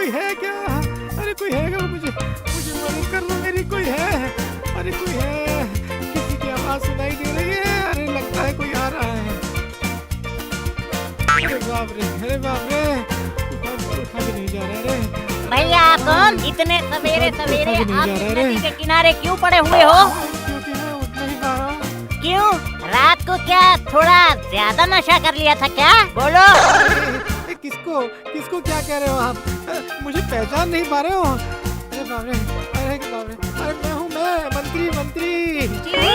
कोई है क्या? अरे कोई है क्या? मुझे मदद कर लो मेरी, कोई है? अरे कोई है? किसी की आवाज सुनाई दे रही है। अरे लगता है कोई आ रहा है। अरे बाप रे, अरे बाप रे, उठा भी नहीं जा रहा। रे भैया आप कौन? इतने सवेरे सवेरे आप इस नदी के किनारे क्यों पड़े हुए हो? क्योंकि मैं उठ नहीं पा रहा हूँ। क्यों? रात को क्या थोड़ा ज्यादा नशा कर लिया था क्या? बोलो। किसको किसको क्या कह रहे हो आप? मुझे पहचान नहीं पा रहे हो? अरे बाप रे, अरे बाप रे, अरे मैं हूँ, मैं मंत्री। कितनी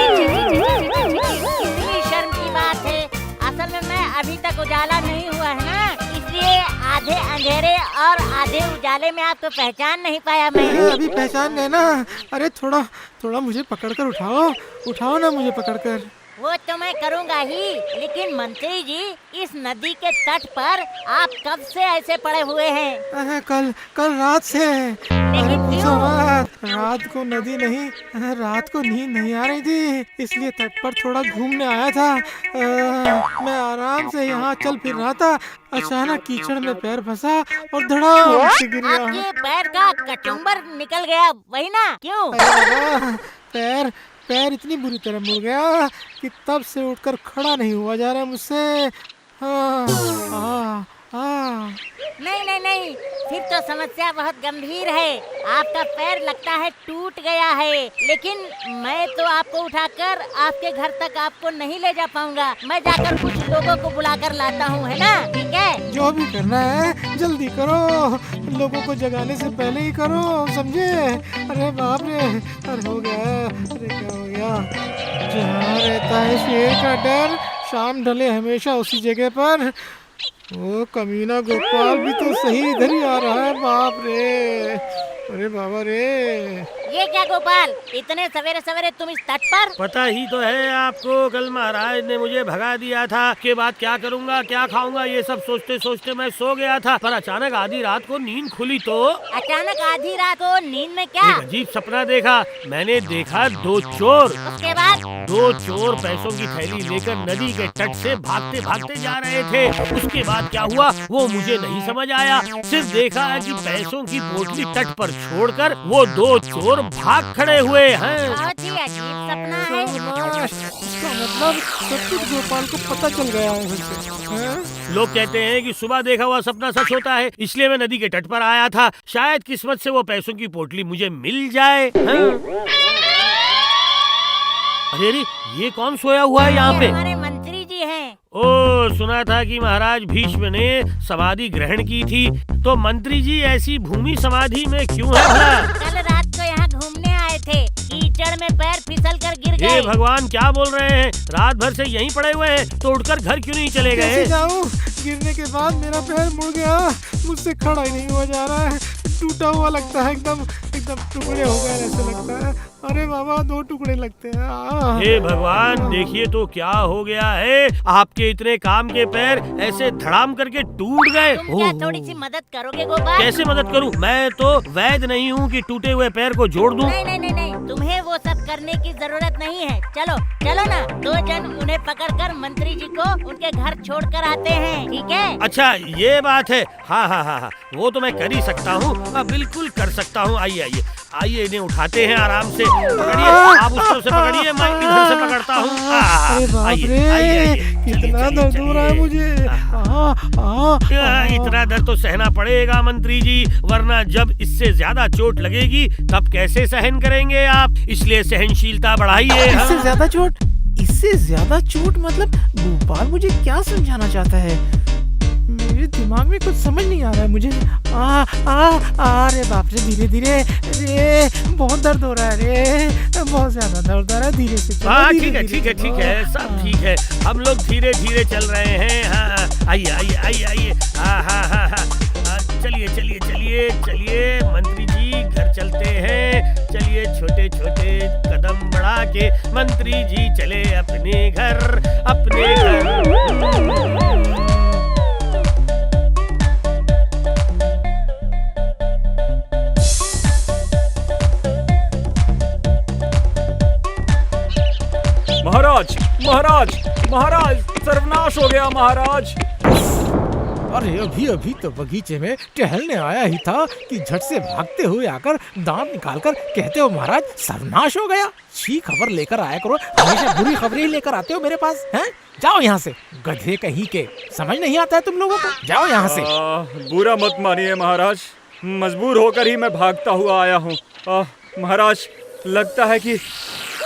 शर्म की बात है। असल में मैं अभी तक उजाला नहीं हुआ है ना, इसलिए आधे अंधेरे और आधे उजाले में आपको पहचान नहीं पाया मैं। अभी पहचान गए ना? अरे थोड़ा मुझे पकड़कर उठाओ ना मुझे पकड़कर। वो तो मैं करूँगा ही, लेकिन मंत्री जी इस नदी के तट पर आप कब से ऐसे पड़े हुए हैं? कल रात से। अरे पूछो मत, रात को नदी नहीं, रात को नींद नहीं आ रही थी, इसलिए तट पर थोड़ा घूमने आया था। मैं आराम से यहाँ चल फिर रहा था, अचानक कीचड़ में पैर फंसा और धड़ाम से गिर गया। आपके पैर का कचुम्बर निकल गया वही ना? क्यों? पैर इतनी बुरी तरह मुड़ गया कि तब से उठकर खड़ा नहीं हुआ जा रहा मुझसे। नहीं, फिर तो समस्या बहुत गंभीर है। आपका पैर लगता है टूट गया है, लेकिन मैं तो आपको उठाकर आपके घर तक आपको नहीं ले जा पाऊंगा। मैं जाकर कुछ लोगों को बुलाकर लाता हूँ, है ना? ठीक है? जो भी करना है जल्दी करो, लोगों को जगाने से पहले ही करो, समझे? अरे बाप रे, अरे हो गया, अरे क्या हो गया? जहाँ रहता है शेर का डर, शाम ढले हमेशा उसी जगह पर। वो कमीना गोपाल भी तो सही इधर ही आ रहा है। बाप रे, अरे बाबा रे। ये क्या गोपाल, इतने सवेरे सवेरे तुम इस तट पर? पता ही तो है आपको, कल महाराज ने मुझे भगा दिया था। के बाद क्या करूँगा, क्या खाऊंगा, ये सब सोचते सोचते मैं सो गया था। पर अचानक आधी रात को नींद खुली तो। अचानक आधी रात को नींद में क्या? एक अजीब सपना देखा। मैंने देखा 2 चोर। उसके बाद? 2 चोर पैसों की थैली लेकर नदी के तट से भागते भागते जा रहे थे। उसके बाद क्या हुआ वो मुझे नहीं समझ आया। सिर्फ देखा है कि पैसों की पोटली तट पर छोड़कर वो 2 चोर भाग खड़े हुए हैं। बहुत ही अजीब सपना है। इसका मतलब सब कुछ गोपाल को पता चल गया है। लोग कहते हैं कि सुबह देखा हुआ सपना सच होता है, इसलिए मैं नदी के तट पर आया था। शायद किस्मत से वो पैसों की पोटली मुझे मिल जाए। अरे ये कौन सोया हुआ है यहाँ पे? हमारे मंत्री जी हैं। ओ, सुना था कि महाराज भीष्म ने समाधि ग्रहण की थी, तो मंत्री जी ऐसी भूमि समाधि में क्यों है भला? कल रात को यहाँ घूमने आए थे, कीचड़ में पैर फिसल कर गिर गए। हे भगवान, क्या बोल रहे हैं? रात भर से यहीं पड़े हुए हैं, तो उठकर घर क्यों नहीं चले गए? कैसे जाऊं? गिरने के बाद मेरा पैर मुड़ गया, मुझसे खड़ा ही नहीं हुआ जा रहा है, टूटा हुआ लगता है, एकदम टुकड़े हो गए ऐसे लगता है। अरे बाबा, 2 टुकड़े लगते हैं। हे भगवान, देखिए तो क्या हो गया है। आपके इतने काम के पैर ऐसे धड़ाम करके टूट गए। तुम क्या थोड़ी सी मदद करोगे गोपाल? कैसे मदद करूं? मैं तो वैद्य नहीं हूं कि टूटे हुए पैर को जोड़ दूं। नहीं, तुम्हें वो सब करने की जरूरत नहीं है। चलो ना, 2 जन उन्हें पकड़कर मंत्री जी को उनके घर छोड़कर आते हैं, ठीक है? अच्छा, ये बात है। हाँ, वो तो मैं कर ही सकता हूँ, बिल्कुल कर सकता हूँ। आइए इन्हें उठाते हैं आराम से। पकड़िए, आप उस तरफ से पकड़िए, मैं इधर से पकड़ता हूँ। आइए, कितना दर्द हो रहा है मुझे। इतना दर्द तो सहना पड़ेगा मंत्री जी, वरना जब इससे ज्यादा चोट लगेगी तब कैसे सहन करेंगे आप? इसलिए सहनशीलता बढ़ाइए। इससे ज्यादा चोट मतलब गोपाल मुझे क्या समझाना चाहता है? मेरे दिमाग में कुछ समझ नहीं आ रहा है मुझे। अरे बाप रे, धीरे धीरे, रे बहुत दर्द हो रहा है, रे बहुत ज्यादा दर्द हो रहा है, धीरे से चलो। हाँ, ठीक है, सब ठीक है, हम लोग धीरे धीरे चल रहे हैं। हाँ, आइए। हाँ, चलिए मंत्री जी, घर चलते हैं। चलिए छोटे छोटे कदम बढ़ा के मंत्री जी चले अपने घर। महाराज, सर्वनाश हो गया महाराज। अरे अभी अभी तो बगीचे में टहलने आया ही था कि झट से भागते हुए आकर दांत निकालकर कहते हो महाराज सर्वनाश हो गया। अच्छी खबर लेकर आया करो, हमेशा बुरी खबरें ही लेकर आते हो मेरे पास हैं। जाओ यहाँ से, गधे कहीं के, समझ नहीं आता है तुम लोगों को, जाओ यहाँ से। बुरा मत मानिए महाराज, मजबूर होकर ही मैं भागता हुआ आया हूँ। महाराज लगता है कि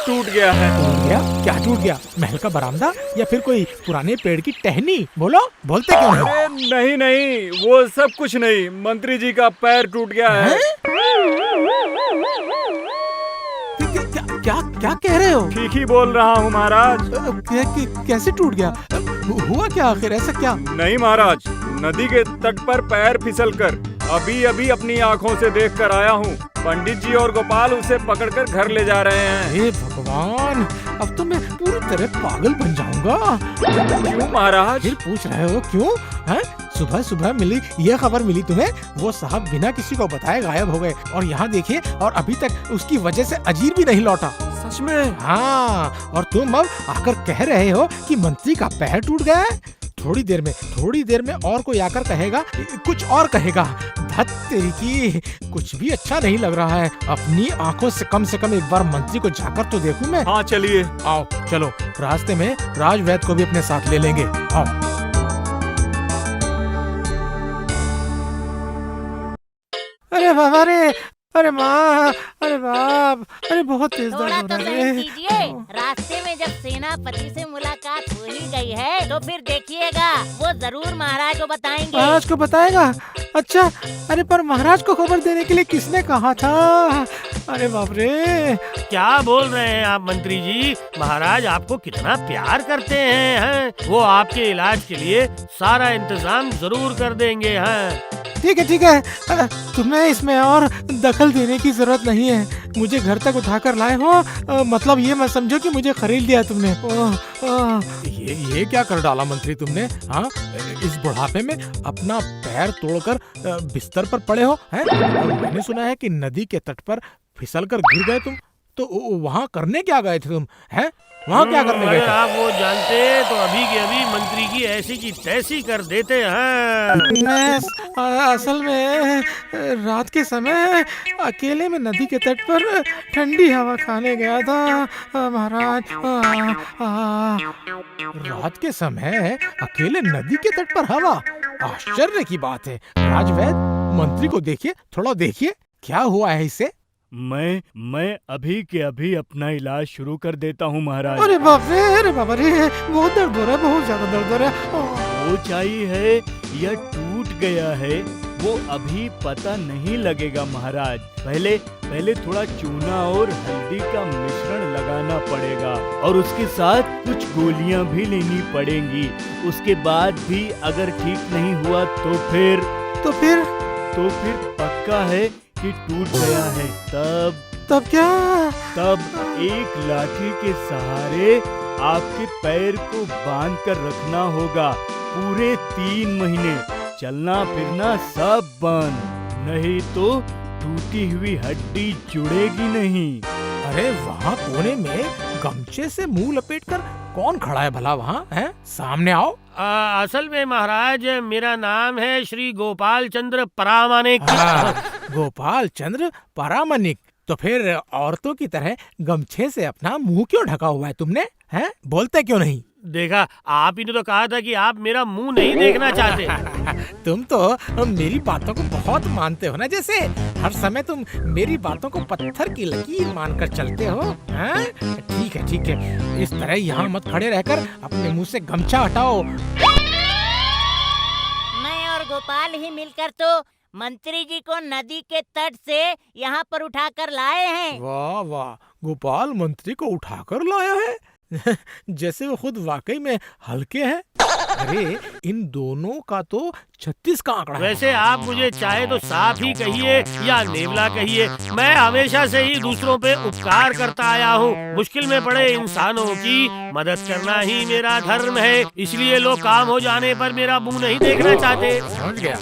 टूट गया है। टूट गया? क्या टूट गया? महल का बरामदा या फिर कोई पुराने पेड़ की टहनी? बोलो, बोलते क्यों नहीं? अरे नहीं नहीं, वो सब कुछ नहीं, मंत्री जी का पैर टूट गया है। क्या क्या कह रहे हो? ठीक ही बोल रहा हूँ महाराज। कैसे टूट गया? हुआ क्या आखिर, ऐसा क्या? नहीं महाराज, नदी के तट पर पैर फिसलकर अभी अभी अपनी आँखों से देख कर आया हूँ। पंडित जी और गोपाल उसे पकड़कर घर ले जा रहे हैं। हे भगवान, अब तो मैं पूरी तरह पागल बन जाऊंगा। क्यों महाराज? फिर पूछ रहे हो क्यों? हैं? सुबह सुबह मिली ये खबर मिली तुम्हें, वो साहब बिना किसी को बताए गायब हो गए और यहाँ देखिए, और अभी तक उसकी वजह से अजीर भी नहीं लौटा। सच में? हाँ, और तुम अब आकर कह रहे हो कि मंत्री का पैर टूट गया है। थोड़ी देर में और कोई आकर कहेगा, कुछ और कहेगा। धत तेरी की, कुछ भी अच्छा नहीं लग रहा है। अपनी आंखों से कम एक बार मंत्री को जाकर तो देखूं मैं। हाँ चलिए। आओ चलो, रास्ते में राजवैद्य को भी अपने साथ ले लेंगे। आओ। अरे बाबा रे, अरे माँ, अरे बाप, अरे बहुत तेज दर्द थोड़ा हो तो रहा सहन है। कीजिए, रास्ते में जब सेनापति से मुलाकात हो ही गई है तो फिर देखिएगा, वो जरूर महाराज को बताएंगे। महाराज को बताएगा? अच्छा, अरे पर महाराज को खबर देने के लिए किसने कहा था? अरे बाप रे। क्या बोल रहे हैं आप मंत्री जी? महाराज आपको कितना प्यार करते हैं? वो आपके इलाज के लिए सारा इंतजाम जरूर कर देंगे। हैं ठीक है, तुम्हें इसमें और दखल देने की जरूरत नहीं है। मुझे घर तक उठाकर लाए हो, मतलब ये मत समझो कि मुझे खरीद लिया तुमने। ये क्या कर डाला मंत्री तुमने? हाँ, इस बुढ़ापे में अपना पैर तोड़कर बिस्तर पर पड़े हो हैं? मैंने सुना है कि नदी के तट पर फिसलकर गिर गए तुम, तो वहाँ करने क्या गए थे तुम? हैं? वहाँ क्या करने गए अगर थे? आप वो जानते तो अभी के अभी मंत्री की ऐसी की तैसी कर देते हैं। मैं असल में रात के समय अकेले में नदी के तट पर ठंडी हवा खाने गया था महाराज। रात के समय अकेले नदी के तट पर हवा? आश्चर्य की बात है। राजवैद्य, मंत्री को देखिए, थोड़ा देखिए क्या हुआ है इसे। मैं अभी के अभी अपना इलाज शुरू कर देता हूँ महाराज। अरे बाप रे, अरे बाबा रे, बहुत दर्द हो रहा है, बहुत ज्यादा दर्द हो रहा है। वो चाहिए है या टूट गया है वो अभी पता नहीं लगेगा महाराज। पहले थोड़ा चूना और हल्दी का मिश्रण लगाना पड़ेगा और उसके साथ कुछ गोलियां भी लेनी पड़ेंगी। उसके बाद भी अगर ठीक नहीं हुआ तो फिर पक्का है कि टूट गया है। तब क्या? तब एक लाठी के सहारे आपके पैर को बांध कर रखना होगा पूरे 3 महीने। चलना फिरना सब बंद, नहीं तो टूटी हुई हड्डी जुड़ेगी नहीं। अरे वहाँ कोने में गमछे से मुंह लपेटकर कौन खड़ा है भला वहाँ? हैं? सामने आओ। असल में महाराज मेरा नाम है श्री गोपाल चंद्र परामानिक। गोपाल चंद्र परामानिक। तो फिर औरतों की तरह गमछे से अपना मुंह क्यों ढका हुआ है तुमने? हैं? बोलते क्यों नहीं? देखा, आप ही ने तो कहा था कि आप मेरा मुंह नहीं देखना चाहते। तुम तो मेरी बातों को बहुत मानते हो ना, जैसे हर समय तुम मेरी बातों को पत्थर की लकीर मानकर चलते हो। हैं? ठीक है, इस तरह यहाँ मत खड़े रहकर अपने मुंह से गमछा हटाओ। मैं और गोपाल ही मिलकर तो मंत्री जी को नदी के तट से यहाँ पर उठाकर लाए हैं। वाह वाह, गोपाल मंत्री को उठाकर लाया है। जैसे वो खुद वाकई में हल्के हैं। अरे इन दोनों का तो 36 का आंकड़ा है। वैसे आप मुझे चाहे तो साफ ही कहिए या नेवला कहिए, मैं हमेशा से ही दूसरों पे उपकार करता आया हूँ। मुश्किल में पड़े इंसानों की मदद करना ही मेरा धर्म है, इसलिए लोग काम हो जाने पर मेरा मुंह नहीं देखना चाहते। समझ गया।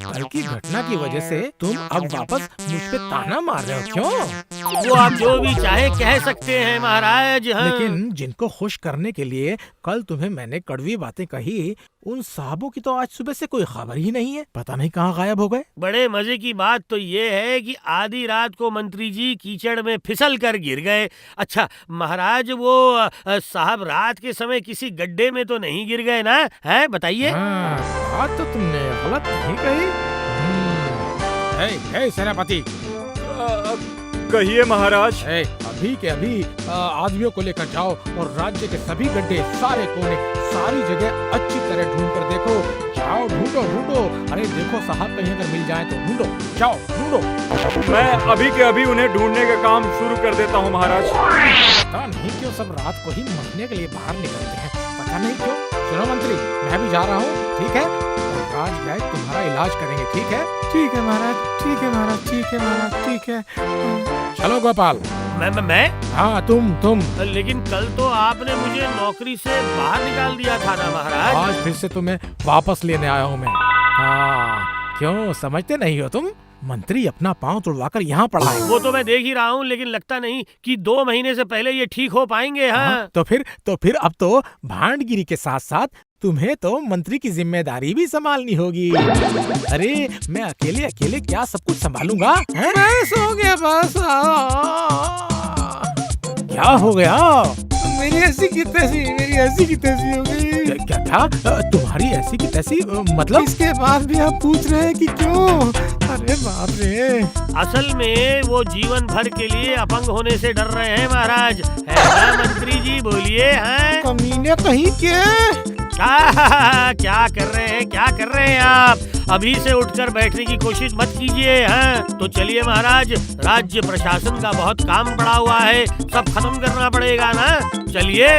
कल की घटना की वजह से तुम अब वापस मुझ पे ताना मार रहे हो, क्यों? वो आप जो भी चाहे कह सकते हैं महाराज। हाँ। लेकिन जिनको खुश करने के लिए कल तुम्हें मैंने कड़वी बातें कही, उन साहबों की तो आज सुबह से कोई खबर ही नहीं है। पता नहीं कहाँ गायब हो गए। बड़े मजे की बात तो ये है कि आधी रात को मंत्री जी कीचड़ में फिसल कर गिर गए। अच्छा महाराज, वो साहब रात के समय किसी गड्ढे में तो नहीं गिर गए ना? है बताइए। हाँ, बात तो तुमने गलत नहीं कही। हे सेनापति, कहिए महाराज। अभी के अभी आदमियों को लेकर जाओ और राज्य के सभी गड्ढे, सारे कोने, सारी जगह अच्छी तरह ढूंढ कर देखो। जाओ ढूंढो। अरे देखो साहब, कहीं अगर मिल जाए तो ढूंढो। जाओ ढूंढो। मैं अभी के अभी उन्हें ढूंढने का काम शुरू कर देता हूँ महाराज। पता नहीं क्यों सब रात को ही मरने के लिए बाहर निकलते हैं, पता नहीं क्यों। सुनो मंत्री, मैं भी जा रहा हूँ, ठीक है? राज गए तुम्हारा इलाज करेंगे, ठीक है? ठीक है महाराज, ठीक है महाराज, ठीक है महाराज, ठीक है। चलो गोपाल। मैं? हाँ तुम। लेकिन कल तो आपने मुझे नौकरी से बाहर निकाल दिया था ना महाराज। आज फिर से तुम्हें वापस लेने आया हूँ मैं। हाँ, क्यों समझते नहीं हो तुम? मंत्री अपना पाँव तुड़वाकर यहाँ पड़ा है। वो तो मैं देख ही रहा हूँ, लेकिन लगता नहीं कि 2 महीने से पहले ये ठीक हो पाएंगे। हाँ। तो फिर अब तो भांडगिरी के साथ साथ तुम्हें तो मंत्री की जिम्मेदारी भी संभालनी होगी। अरे मैं अकेले क्या सब कुछ संभालूंगा? बस हो गया बस। क्या हो गया? मेरी ऐसी की तैसी हो गई। क्या? तुम्हारी ऐसी की तैसी मतलब? इसके बाद भी आप पूछ रहे हैं कि क्यों? अरे बाप रे। असल में वो जीवन भर के लिए अपंग होने से डर रहे हैं महाराज। है ना मंत्री जी, बोलिए। हैं कमीने कहीं के? क्या कर रहे हैं आप? अभी से उठकर बैठने की कोशिश मत कीजिए। हैं तो चलिए महाराज, राज्य प्रशासन का बहुत काम पड़ा हुआ है, सब खत्म करना पड़ेगा ना। चलिए।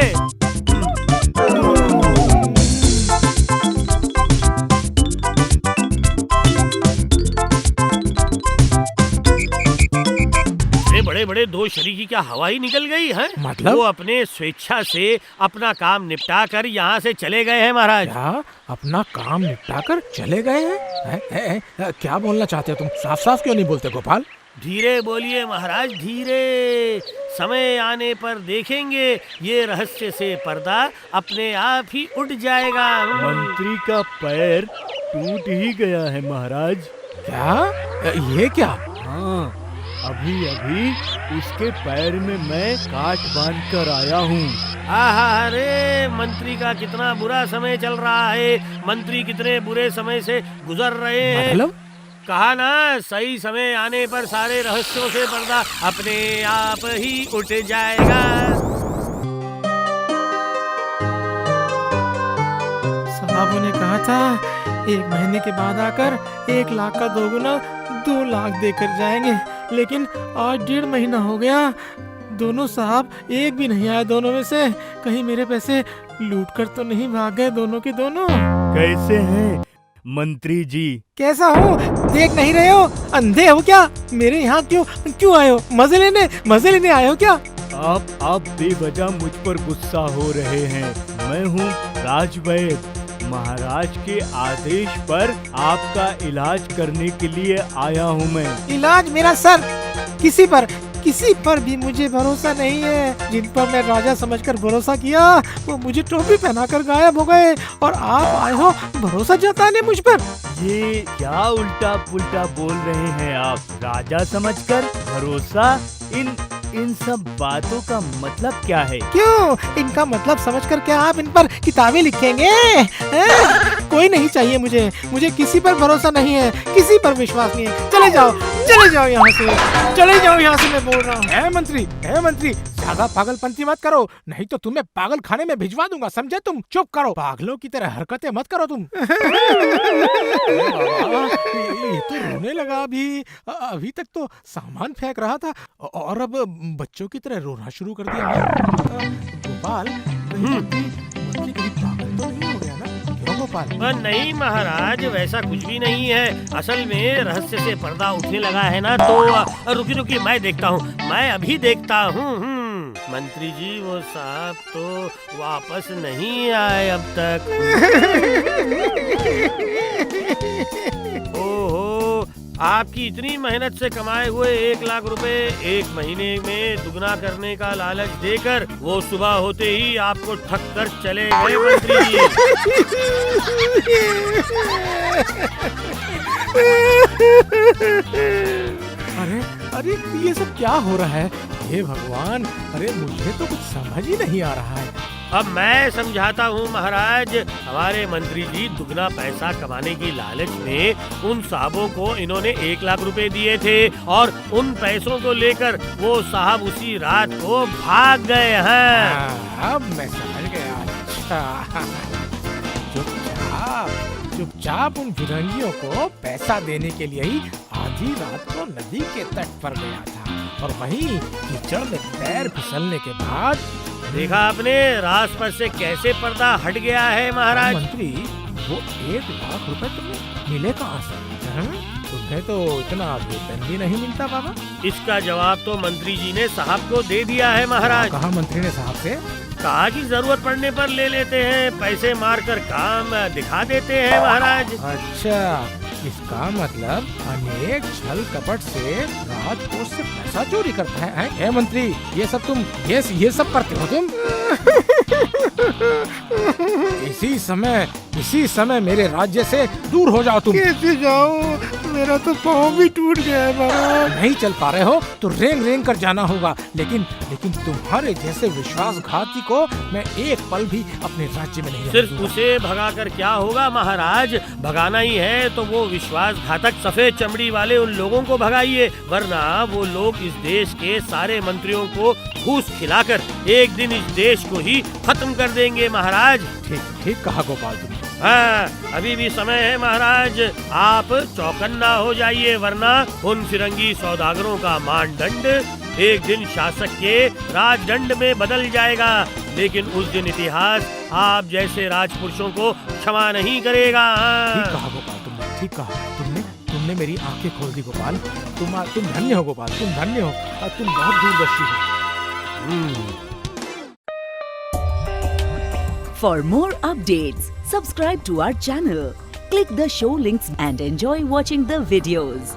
बड़े 2 शरीकी क्या हवा ही निकल गई है? मतलब? वो अपने स्वेच्छा से अपना काम निपटा कर यहाँ से चले गए हैं महाराज। क्या? अपना काम निपटा कर चले गए हैं? क्या बोलना चाहते हो तुम? साफ क्यों नहीं बोलते गोपाल? धीरे बोलिए महाराज, धीरे। समय आने पर देखेंगे ये रहस्य से पर्दा अपने आप ही उठ जाएगा। मंत्री का पैर टूट ही गया है महाराज। क्या? ये क्या? हाँ, अभी उसके पैर में मैं काट बांध कर आया हूँ। अरे मंत्री का कितना बुरा समय चल रहा है। मंत्री कितने बुरे समय से गुजर रहे हैं। मतलब? कहा ना, सही समय आने पर सारे रहस्यों से पर्दा अपने आप ही उठ जाएगा। साहबों ने कहा था 1 महीने के बाद आकर 1 लाख का दोगुना 2 लाख देकर जाएंगे, लेकिन आज 1.5 महीना हो गया, दोनों साहब एक भी नहीं आए। दोनों में से कहीं मेरे पैसे लूट कर तो नहीं भाग गए दोनों के दोनों? कैसे हैं मंत्री जी? कैसा हूँ देख नहीं रहे हो? अंधे हो क्या? मेरे यहाँ क्यों आए हो? मजे लेने आए हो क्या? आप बेवजह मुझ पर गुस्सा हो रहे हैं। मैं हूँ राजवैद्य, महाराज के आदेश पर आपका इलाज करने के लिए आया हूँ मैं। इलाज? मेरा सर? किसी पर भी मुझे भरोसा नहीं है। जिन पर मैं राजा समझकर भरोसा किया वो मुझे टोपी पहनाकर गायब हो गए, और आप आए हो भरोसा जताने मुझ पर। ये क्या उल्टा पुल्टा बोल रहे हैं आप? राजा समझकर भरोसा? इन सब बातों का मतलब क्या है? क्यों? इनका मतलब समझकर क्या आप इन पर किताबें लिखेंगे? कोई नहीं चाहिए मुझे किसी पर भरोसा नहीं है, किसी पर विश्वास नहीं है। चले जाओ यहाँ से, मैं बोल रहा हूँ। है मंत्री, ज्यादा पागलपंती मत करो, नहीं तो तुम्हें पागल खाने में भिजवा दूंगा, समझे तुम? चुप करो, पागलों की तरह हरकतें मत करो तुम। ये तो रोने लगा। अभी तक तो सामान फेंक रहा था और अब बच्चों की तरह रोना शुरू कर दिया। गोपाल, मंत्री कहीं पागल तो नहीं हो गया ना? क्यों गोपाल? नहीं महाराज, वैसा कुछ भी नहीं है। असल में रहस्य से पर्दा उठने लगा है ना, तो रुकी मैं देखता हूँ, मैं अभी देखता हूँ। मंत्री जी, वो साहब तो वापस नहीं आए अब तक। ओहो, आपकी इतनी मेहनत से कमाए हुए 1 लाख रुपए 1 महीने में दुगना करने का लालच देकर वो सुबह होते ही आपको ठग कर चले गए मंत्री जी। अरे अरे ये सब क्या हो रहा है? हे भगवान, अरे मुझे तो कुछ समझ ही नहीं आ रहा है। अब मैं समझाता हूँ महाराज। हमारे मंत्री जी दुगना पैसा कमाने की लालच में उन साहबों को इन्होंने 1 लाख रुपए दिए थे और उन पैसों को लेकर वो साहब उसी रात को भाग गए हैं। अब मैं समझ गया। अच्छा, चुपचाप उन फिरंगियों को पैसा देने के लिए ही आधी रात को नदी के तट पर गया था और वहीं कीचड़ में पैर फिसलने के बाद देखा आपने रास पर से कैसे पर्दा हट गया है महाराज। मंत्री, वो 1 लाख रुपए तुम्हें मिले कहाँ से? तुम्हें तो इतना वेतन भी नहीं मिलता बाबा। इसका जवाब तो मंत्री जी ने साहब को दे दिया है महाराज। कहा मंत्री ने साहब से? कहा कि जरूरत पड़ने पर ले लेते हैं, पैसे मारकर काम दिखा देते हैं महाराज। अच्छा, इसका मतलब अनेक छल कपट से राजकोष से पैसा चोरी करता है? ए मंत्री, ये सब करते हो तुम? इसी समय मेरे राज्य से दूर हो जाओ तुम। कैसे जाऊं? मेरा तो पाँव भी टूट गया है बाबा। नहीं चल पा रहे हो तो रेंग कर जाना होगा, लेकिन तुम्हारे जैसे विश्वासघाती को मैं एक पल भी अपने राज्य में नहीं। सिर्फ उसे भगाकर क्या होगा महाराज? भगाना ही है तो वो विश्वासघातक सफेद चमड़ी वाले उन लोगों को भगाइए, वरना वो लोग इस देश के सारे मंत्रियों को घूस खिलाकर एक दिन इस देश को ही खत्म कर देंगे महाराज। ठीक कहा गोपाल तुमने। हाँ, अभी भी समय है महाराज, आप चौकन्ना हो जाइए, वरना उन फिरंगी सौदागरों का मानदंड एक दिन शासक के राजदंड में बदल जाएगा। लेकिन उस दिन इतिहास आप जैसे राजपुरुषों को क्षमा नहीं करेगा। ठीक कहा गोपाल तुमने, ठीक कहा तुमने मेरी आंखें खोल दी गोपाल। तुम धन्य हो गोपाल, तुम धन्य हो और तुम बहुत दूरदर्शी हो। For more updates, subscribe to our channel, click the show links and enjoy watching the videos.